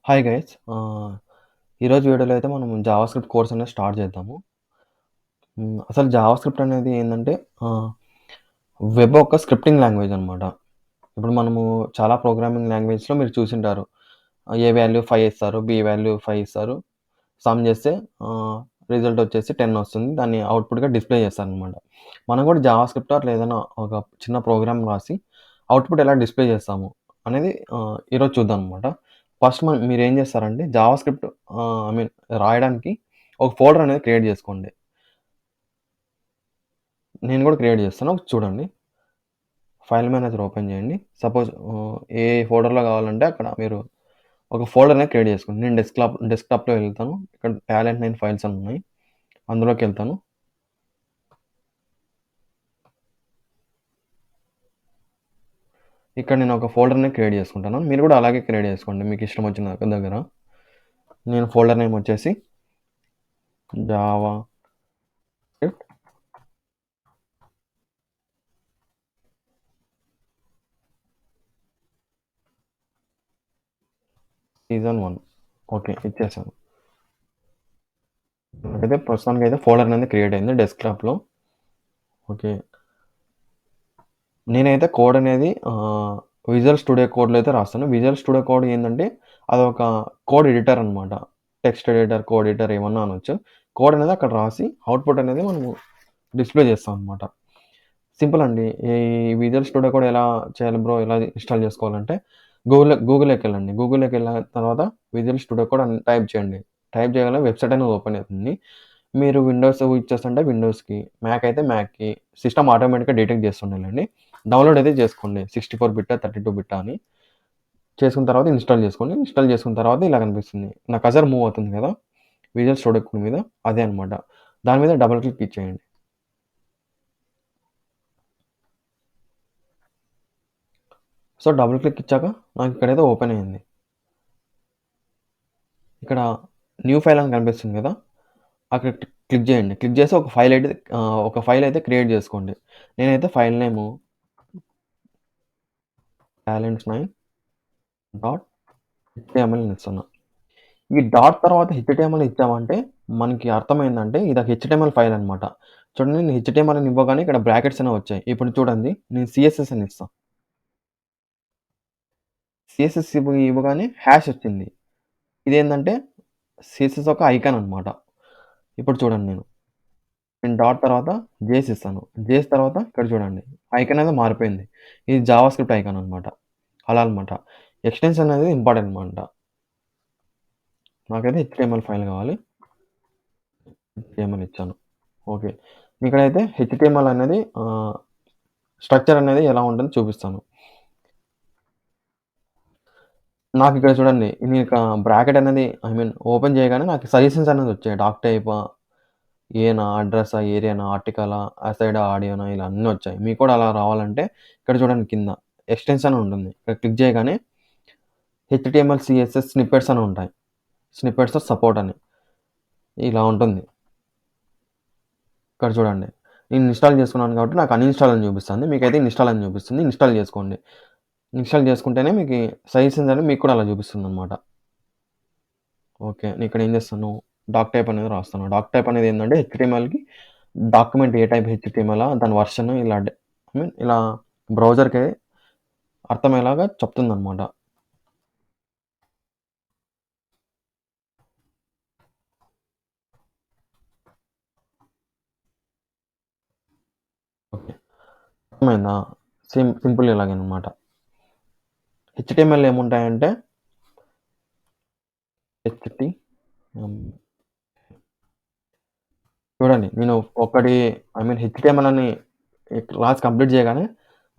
Hi guys. ఈరోజు వీడియోలో అయితే మనం జావాస్క్రిప్ట్ కోర్స్ అనేది స్టార్ట్ చేద్దాము. అసలు జావాస్క్రిప్ట్ అనేది ఏందంటే ఆహ్, వెబ్ ఒక స్క్రిప్టింగ్ లాంగ్వేజ్ అనమాట. ఇప్పుడు మనము చాలా ప్రోగ్రామింగ్ లాంగ్వేజ్‌లో మీరు చూసుంటారు. ఏ వాల్యూ 5 ఇస్తారు. బి వాల్యూ 5 ఇస్తారు. సమ్ చేస్తే ఆహ్, రిజల్ట్ వచ్చేసి 10 వస్తుంది. దాన్ని అవుట్‌పుట్‌గా డిస్‌ప్లే చేస్తారనమాట. మనం కూడా జావాస్క్రిప్ట్ అట్లా ఏదైనా ఒక చిన్న ప్రోగ్రామ్ రాసి అవుట్‌పుట్ ఎలా డిస్‌ప్లే చేస్తాము అనేది ఈరోజు చూద్దాం అనమాట. ఫస్ట్ మీరేం చేస్తారంటే జావాస్క్రిప్ట్ ఐ మీన్ రాయడానికి ఒక ఫోల్డర్ అనేది క్రియేట్ చేసుకోండి. నేను కూడా క్రియేట్ చేస్తాను. చూడండి. ఫైల్ మేనేజర్ ఓపెన్ చేయండి. సపోజ్ ఏ ఫోల్డర్‌లో కావాలంటే అక్కడ మీరు ఒక ఫోల్డర్ అనేది క్రియేట్ చేసుకోండి. నేను డెస్క్‌టాప్‌లో వెళ్తాను. ఇక్కడ టాలెంట్ 9 ఫైల్స్ అని ఉన్నాయి. అందులోకెళ్తాను. ఇక్కడ నేను ఒక ఫోల్డర్‌ని క్రియేట్ చేసుకుంటాను. మీరు కూడా అలాగే క్రియేట్ చేసుకోండి. మీకు ఇష్టం వచ్చిన దగ్గర. నేను ఫోల్డర్ నేమ్ వచ్చేసి జావా స్క్రిప్ట్ సీజన్ 1 ఓకే. ఇచ్చేసాను. నాకైతే ప్రస్తుతానికైతే ఫోల్డర్ అనేది క్రియేట్ అయింది డెస్క్‌టాప్‌లో. ఓకే. నేనైతే కోడ్ అనేది విజువల్ స్టూడియో కోడ్‌లో అయితే రాస్తాను. విజువల్ స్టూడియో కోడ్ ఏందంటే అదొక కోడ్ ఎడిటర్ అనమాట. టెక్స్ట్ ఎడిటర్, కోడ్ ఎడిటర్ ఏమన్నా అనొచ్చు. కోడ్ అనేది అక్కడ రాసి అవుట్‌పుట్ అనేది మనము డిస్‌ప్లే చేస్తాం అనమాట. సింపుల్ అండి. ఈ విజువల్ స్టూడియో కోడ్ ఎలా చేయాలి బ్రో? ఎలా ఇన్‌స్టాల్ చేసుకోవాలంటే గూగుల్‌లోకెళ్ళండి. గూగుల్‌లోకెళ్ళిన తర్వాత విజువల్ స్టూడియో కోడ్ అని టైప్ చేయండి. టైప్ చేయగానే వెబ్‌సైట్ అనేది ఓపెన్ అవుతుంది. మీరు విండోస్ ఇచ్చేస్తుంటే విండోస్‌కి, మ్యాక్ అయితే మ్యాక్‌కి సిస్టమ్ ఆటోమేటిక్‌గా డిటెక్ట్ చేస్తుండాలండి. డౌన్‌లోడ్ అయితే చేసుకోండి. 64 బిట్టా, 32 బిట్టా అని. చేసుకున్న తర్వాత ఇన్‌స్టాల్ చేసుకోండి. ఇన్‌స్టాల్ చేసుకున్న తర్వాత ఇలా కనిపిస్తుంది. నా కర్సర్ మూవ్ అవుతుంది కదా! విజువల్ స్టూడియో కోడ్ మీద అదే అనమాట. దాని మీద డబుల్ క్లిక్ ఇచ్చేయండి. సో, డబుల్ క్లిక్ ఇచ్చాక నాకు ఇక్కడైతే ఓపెన్ అయింది. ఇక్కడ న్యూ ఫైల్ అని కనిపిస్తుంది కదా! అక్కడ క్లిక్ చేయండి. క్లిక్ చేసి ఒక ఫైల్ అయితే క్రియేట్ చేసుకోండి. నేనైతే ఫైల్ నేము talents9 డాట్ హెచ్‌టీఎంఎల్ అని ఇస్తున్నా. ఈ డాట్ తర్వాత హెచ్‌టీఎంఎల్ ఇచ్చామంటే మనకి అర్థమైందంటే ఇది ఒక హెచ్‌టీఎంఎల్ ఫైల్ అనమాట. చూడండి నేను హెచ్‌టీఎంఎల్ అని ఇవ్వగానే ఇక్కడ బ్రాకెట్స్ అనేవి వచ్చాయి. ఇప్పుడు చూడండి నేను సీఎస్ఎస్ అని ఇస్తా. సీఎస్ఎస్ ఇవ్వగానే హాష్ వచ్చింది. ఇదేందంటే సీఎస్ఎస్ ఒక ఐకాన్ అనమాట. ఇప్పుడు చూడండి నేను డాట్ తర్వాత జేఎస్ ఇస్తాను. జేఎస్ తర్వాత ఇక్కడ చూడండి ఐకాన్ అనేది మారిపోయింది. ఇది జావాస్క్రిప్ట్ ఐకాన్ అనమాట. అలా అనమాట. ఎక్స్‌టెన్షన్ అనేది ఇంపార్టెంట్ అనమాట. నాకైతే హెచ్‌టీఎంఎల్ ఫైల్ కావాలి. హెచ్‌టీఎంఎల్ ఇచ్చాను. ఓకే. ఇక్కడైతే హెచ్‌టీఎంఎల్ అనేది స్ట్రక్చర్ అనేది ఎలా ఉంటుందో చూపిస్తాను. నాకిక్కడ చూడండి నేనిక బ్రాకెట్ అనేది ఐ మీన్ ఓపెన్ చేయగానే నాకు సజెషన్స్ అనేది వచ్చాయి. డాక్ టైపా, ఏనా, అడ్రెస్సా, ఏరియానా, ఆర్టికలా, అసైడా, ఆడియోనా ఇలా అన్నీ వచ్చాయి. మీకు కూడా అలా రావాలంటే ఇక్కడ చూడండి కింద ఎక్స్‌టెన్షన్ అని ఉంటుంది. ఇక్కడ క్లిక్ చేయగానే హెచ్‌టీఎంఎల్, సీఎస్ఎస్ స్నిప్పెట్స్ అని ఉంటాయి. స్నిప్పెట్స్ ఆఫ్ సపోర్ట్ అని ఇలా ఉంటుంది. ఇక్కడ చూడండి. నేను ఇన్‌స్టాల్ చేసుకున్నాను కాబట్టి నాకు అన్‌ఇన్‌స్టాల్ అని చూపిస్తుంది. మీకైతే ఇన్‌స్టాల్ అని చూపిస్తుంది. ఇన్‌స్టాల్ చేసుకోండి. ఇన్‌స్టాల్ చేసుకుంటేనే మీకి సజెషన్స్ అనేవి మీకు కూడా అలా చూపిస్తుందనమాట. ఓకే. ఇక్కడ ఏం చేస్తాను డాక్ టైప్ అనేది రాస్తాను. డాక్ టైప్ అనేది ఏందంటే హెచ్‌టీఎంఎల్‌కి డాక్యుమెంట్ ఏ టైప్ హెచ్‌టీఎంఎలా దాని వెర్షన్ ఇలా ఐ మీన్ ఇలా బ్రౌజర్‌కి అర్థమయ్యేలాగా చెప్తుందనమాట. ఓకే. అర్థమైందా? సింపుల్ ఇలాగనమాట. హెచ్‌టీఎంఎల్ ఏముంటాయంటే హెచ్‌టీఎం చూడండి. నేను ఒకటి ఐ మీన్ హెచ్‌టీఎంఎల్ అని క్లాస్ కంప్లీట్ చేయగానే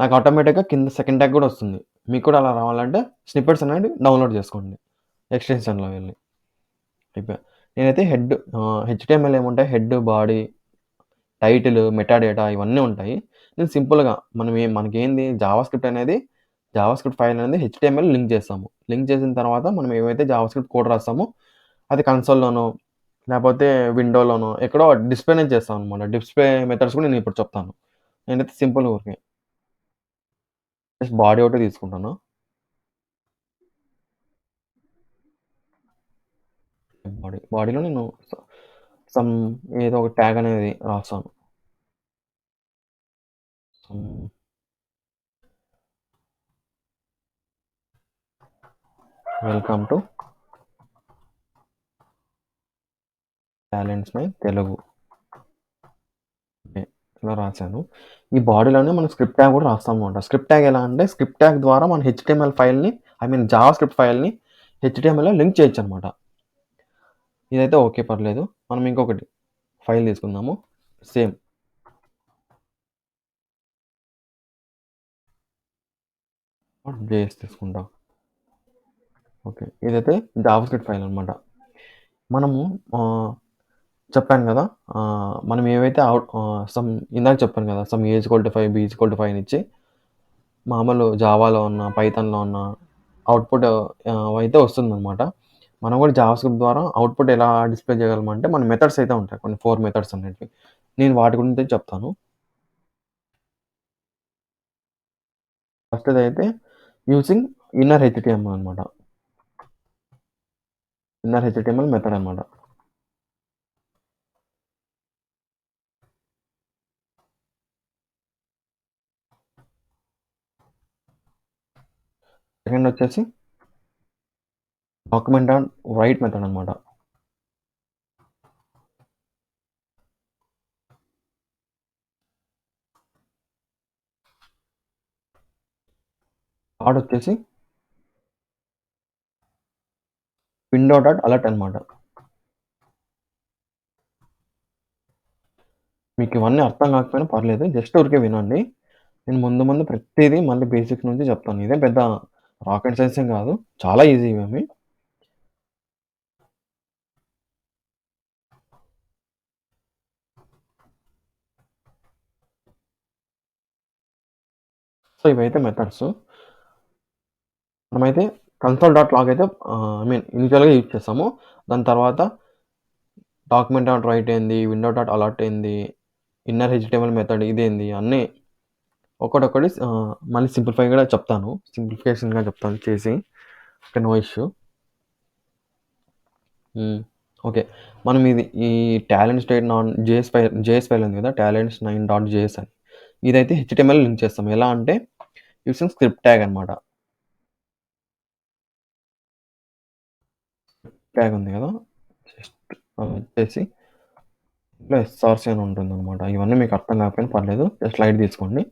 నాకు ఆటోమేటిక్‌గా కింద సెకండ్ ట్యాగ్ కూడా వస్తుంది. మీకు కూడా అలా రావాలంటే స్నిప్పెట్స్ అనేవి డౌన్‌లోడ్ చేసుకోండి. ఎక్స్‌టెన్షన్‌లో వెళ్లి. అయిపాయే. నేనైతే హెచ్‌టీఎంఎల్ ఏముంటాయి హెడ్, బాడీ, టైటిల్, మెటాడేటా ఇవన్నీ ఉంటాయి. నేను సింపుల్‌గా మనకేంది జావాస్క్రిప్ట్ ఫైల్ అనేది హెచ్‌టీఎంఎల్ లింక్ చేస్తాము. లింక్ చేసిన తర్వాత మనం ఏవైతే జావాస్క్రిప్ట్ కోడ్ రాస్తామో అది కన్సోల్‌లోనో లేపోతే విండోలోనో ఎక్కడో డిస్‌ప్లే అనేది చేస్తామనమాట. డిస్‌ప్లే మెథడ్స్ కూడా నేను ఇప్పుడు చెప్తాను. నేనైతే సింపుల్‌గా ఊరికే జస్ట్ బాడీ ఒకటే తీసుకుంటాను. బాడీలో నేను సమ్ ఏదో ఒక ట్యాగ్ అనేది రాస్తాను. Some welcome to talents my Telugu. Okay. ఇలా రాసాను. ఈ బాడీలోనే మనం స్క్రిప్ట్ ట్యాగ్ కూడా రాస్తామనమాట. స్క్రిప్ట్ ట్యాగ్ ఎలా అంటే స్క్రిప్ట్ ట్యాగ్ ద్వారా మన హెచ్టీఎంఎల్ ఫైల్‌ని జావా స్క్రిప్ట్ ఫైల్‌ని హెచ్టీఎంఎల్‌లో లింక్ చేయొచ్చనమాట. ఇదైతే ఓకే పర్లేదు. మనం ఇంకొకటి ఫైల్ తీసుకుందాము. సేమ్ జేఎస్ తీసుకుంటాం. ఓకే. ఇదైతే జావా స్క్రిప్ట్ ఫైల్ అనమాట. మనము చెప్పాను గదా! మనం ఏవైతే ఇందాక చెప్పాను గదా! Some A equal to 5, B equal to 5 అని ఇచ్చి మామూలు జావాలో ఉన్న, పైథాన్‌లో ఉన్న అవుట్‌పుట్ అయితే వస్తుందనమాట. మనం కూడా జావాస్క్రిప్ట్ ద్వారా అవుట్‌పుట్ ఎలా డిస్‌ప్లే చేయగలమంటే మన మెథడ్స్ అయితే ఉంటాయి. కొన్ని 4 మెథడ్స్ అనేటివి. నేను వాటి గురించి చెప్తాను. ఫస్ట్‌దైతే యూజింగ్ ఇన్నర్ హెచ్‌టీఎంఎల్ అనమాట. ఇన్నర్ హెచ్‌టీఎంఎల్ మెథడ్ అనమాట. సెకండ్ వచ్చేసి డాక్యుమెంట్ డాట్ రైట్ మెథడ్ అనమాట. థర్డ్ వచ్చేసి విండో డాట్ అలర్ట్ అనమాట. మీకు ఇవన్నీ అర్థం కాకపోయినా పర్లేదు. జస్ట్ ఊరికే వినండి. నేను ముందు ముందు ప్రతీదీ మళ్ళీ బేసిక్స్ నుంచి చెప్తాను. ఇదేం పెద్ద రాకెట్ సైన్స్ ఏం కాదు. చాలా ఈజీ ఇవేమి. సో, ఇవైతే మెథడ్స్. మనమైతే కన్సోల్ డాట్ లాగ్ అయితే ఇనిషియల్‌గా యూజ్ చేస్తాము. దాని తర్వాత డాక్యుమెంట్ డాట్ రైట్ ఏంది, విండో డాట్ అలర్ట్ ఏంది, ఇన్నర్ హెచ్‌టీఎంఎల్ మెథడ్ ఇదేంది అన్నీ ఒక్కటొక్కటి మళ్ళీ సింప్లిఫై కూడా చెప్తాను. సింప్లిఫికేషన్‌గా చెప్తాను చేసి. ఓకే. No issue. ఓకే. మనం ఈ talent state non JS file ఉంది కదా! టాలెంట్స్ 9 డాట్ జేఎస్ అని. ఇదైతే హెచ్‌టీఎంఎల్ లింక్ చేస్తాం. ఎలా అంటే యూజింగ్ స్క్రిప్ట్ ట్యాగ్ అనమాట. ట్యాగ్ ఉంది కదా! జస్ట్ వచ్చేసి ఇందులో ఎస్ఆర్‌సీ అని ఉంటుందనమాట. ఇవన్నీ మీకు అర్థం కాకపోయినా పర్లేదు. జస్ట్ లైట్ తీసుకోండి.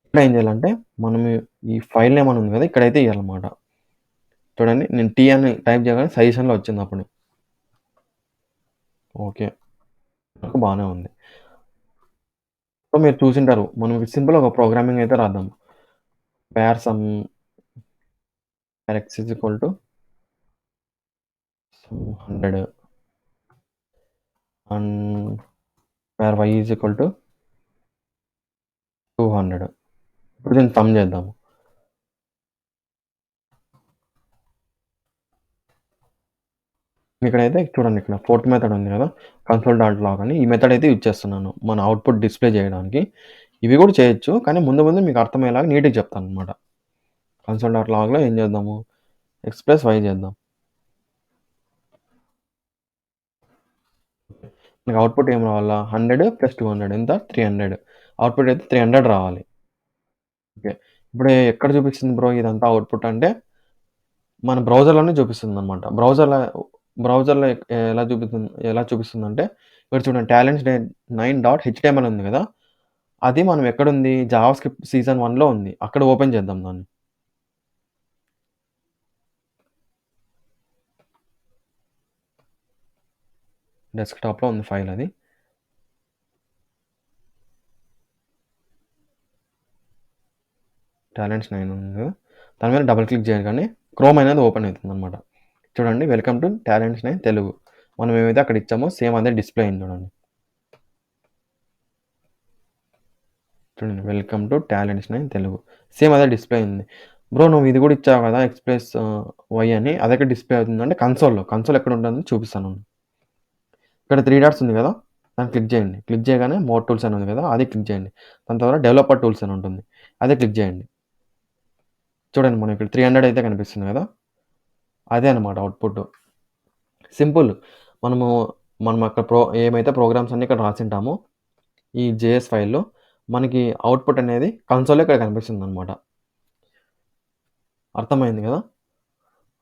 ఇక్కడ ఏం చేయాలంటే మనం ఈ ఫైల్ నేమ్ అని ఉంది కదా! ఇక్కడైతే ఇయ్యాలన్నమాట. చూడండి నేను టీ అని టైప్ చేయగానే సజెషన్‌లో వచ్చింది అప్పుడు. ఓకే. నాకు బానే ఉంది. సో, మీరు చూసుంటారు. మనం సింపుల్‌గా ఒక ప్రోగ్రామింగ్ అయితే రాద్దాం. Where some x is equal to some 100 and where y is equal to 200. ఇప్పుడు దీన్ని సమ్ చేద్దాము. ఇక్కడైతే చూడండి ఇక్కడ ఫోర్త్ మెథడ్ ఉంది కదా! కన్సోల్ డాట్ లాగ్ అని ఈ మెథడ్ అయితే యూజ్ చేస్తున్నాను. మన అవుట్‌పుట్ డిస్‌ప్లే చేయడానికి. ఇవి కూడా చేయొచ్చు. కానీ ముందు ముందు మీకు అర్థమయ్యేలాగా నీట్‌గా చెప్తాననమాట. కన్సోల్ డాట్ లాగ్‌లో ఏం చేద్దాము? x ప్లస్ y చేద్దాం. మనకి అవుట్‌పుట్ ఏం రావాలా? 100 ప్లస్ 200 ఎంత? 300. అవుట్‌పుట్ అయితే 300 రావాలి. ఓకే. ఇప్పుడు ఎక్కడ చూపిస్తుంది బ్రో ఇదంతా అవుట్‌పుట్ అంటే మన బ్రౌజర్‌లోనే చూపిస్తుందనమాట. బ్రౌజర్‌లో ఎలా చూపిస్తుందంటే ఇక్కడ చూడండి టాలెంట్స్ 9 డాట్ హెచ్‌టీఎంఎల్ ఉంది కదా! అది మనం ఎక్కడుంది? జావాస్క్రిప్ట్ సీజన్ 1లో ఉంది. అక్కడ ఓపెన్ చేద్దాం దాన్ని. డెస్క్‌టాప్‌లో ఉంది ఫైల్ అది. టాలెంట్స్ 9 ఉంది కదా! దాని మీద డబుల్ క్లిక్ చేయగానే క్రోమ్ అనేది ఓపెన్ అవుతుందనమాట. చూడండి వెల్కమ్ టు టాలెంట్స్ 9 తెలుగు. మనం ఏమైతే అక్కడ ఇచ్చామో సేమ్ అదే డిస్‌ప్లే అయింది చూడండి. చూడండి welcome to talents 9 Telugu. Same అదే డిస్‌ప్లే అయింది. బ్రో నువ్వు ఇది కూడా ఇచ్చావు కదా! ఎక్స్ ప్లస్ వై అని అదెక్కడ డిస్‌ప్లే అవుతుందంటే కన్సోల్‌లో. కన్సోల్ ఎక్కడ ఉంటుందో చూపిస్తాను. ఇక్కడ 3 డాట్స్ ఉంది కదా! దాన్ని క్లిక్ చేయండి. క్లిక్ చేయగానే మోర్ టూల్స్ అని ఉంది కదా! అది క్లిక్ చేయండి. దాని తర్వాత డెవలపర్ టూల్స్ అని ఉంటుంది. అదే క్లిక్ చేయండి. చూడండి మనకి ఇక్కడ 300 అయితే కనిపిస్తుంది కదా! అదే అనమాట అవుట్‌పుట్. సింపుల్. మనము మనం అక్కడ ఏమైతే ప్రోగ్రామ్స్ అన్నీ ఇక్కడ రాసుంటామో ఈ జేఎస్ ఫైల్‌లో మనకి అవుట్‌పుట్ అనేది కన్సోల్‌లో ఇక్కడ కనిపిస్తుందనమాట. అర్థమైంది గదా!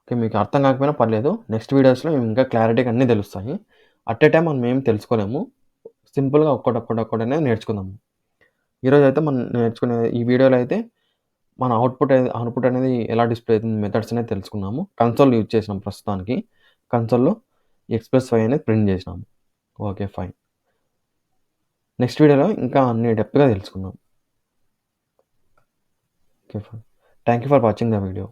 ఓకే. మీకు అర్థం కాకపోయినా పర్లేదు. నెక్స్ట్ వీడియోస్‌లో ఇంకా క్లారిటీగా అన్నీ తెలుస్తాయి. అట్ ఏ టైమ్ మనం ఏం తెలుసుకోలేము. సింపుల్‌గా ఒక్కటనేది నేర్చుకుందాము. ఈరోజైతే మనం నేర్చుకునే ఈ వీడియోలో అయితే మన అవుట్‌పుట్ అనేది ఎలా డిస్‌ప్లే అవుతుంది మెథడ్స్ అనేది తెలుసుకున్నాము. కన్సోల్ యూజ్ చేసినాం ప్రస్తుతానికి. కన్సోల్‌లో ఎక్స్‌ప్రెస్-వై అనేది ప్రింట్ చేసినాము. ఓకే. ఫైన్. నెక్స్ట్ వీడియోలో ఇంకా అన్ని డెప్త్‌గా తెలుసుకుందాం. Okay. Fine. Thank you for watching the video.